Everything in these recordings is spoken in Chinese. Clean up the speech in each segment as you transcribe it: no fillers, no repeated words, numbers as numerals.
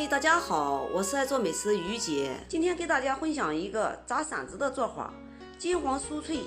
嗨，大家好，我是爱做美食的于姐，今天给大家分享一个炸馓子的做法，金黄酥脆。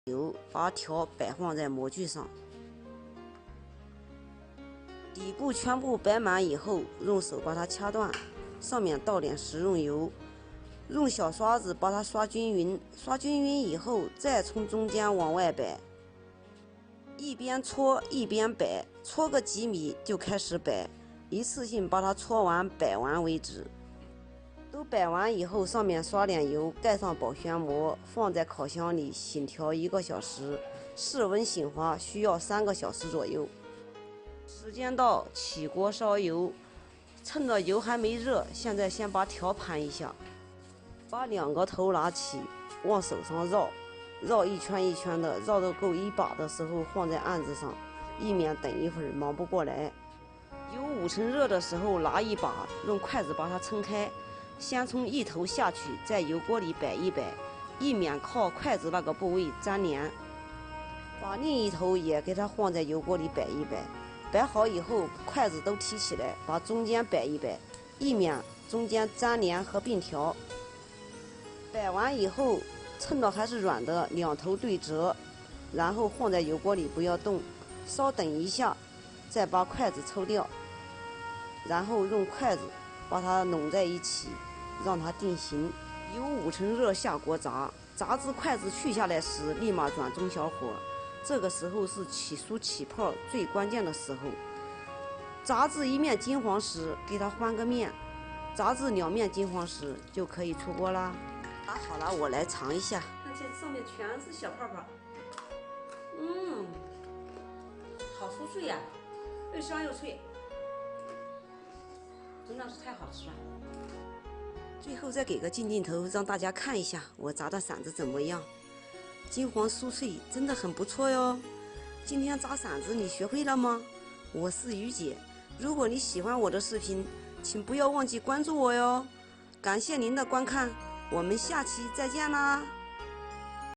油把条摆放在模具上，底部全部摆满以后，用手把它掐断，上面倒点食用油，用小刷子把它刷均匀。刷均匀以后，再从中间往外摆，一边搓一边摆，搓个几米就开始摆，一次性把它搓完摆完为止。都摆完以后，上面刷点油，盖上保鲜膜，放在烤箱里醒调1个小时，室温醒滑，需要3个小时左右。时间到，起锅烧油，趁着油还没热，现在先把条盘一下，把2个头拿起，往手上绕一圈一圈的，绕到够1把的时候放在案子上，以免等一会儿忙不过来。油5成热的时候拿一把，用筷子把它撑开，先从一头下去，在油锅里摆一摆，以免靠筷子那个部位粘连。把另一头也给它放在油锅里摆一摆，摆好以后筷子都提起来，把中间摆一摆，以免中间粘连和并条。摆完以后趁着还是软的，2头对折，然后放在油锅里不要动，稍等一下再把筷子抽掉，然后用筷子把它拢在一起，让它定型。油5成热下锅炸，炸至筷子去下来时，立马转中小火，这个时候是起酥起泡最关键的时候。炸至1面金黄时，给它翻个面，炸至2面金黄时就可以出锅啦。炸好了，我来尝一下，看这上面全是小泡泡。脆呀，又香又脆，真的是太好吃了。最后再给个近头，让大家看一下我炸的馓子怎么样。金黄酥脆，真的很不错哟。今天炸馓子你学会了吗？我是于姐，如果你喜欢我的视频，请不要忘记关注我哟。感谢您的观看，我们下期再见啦。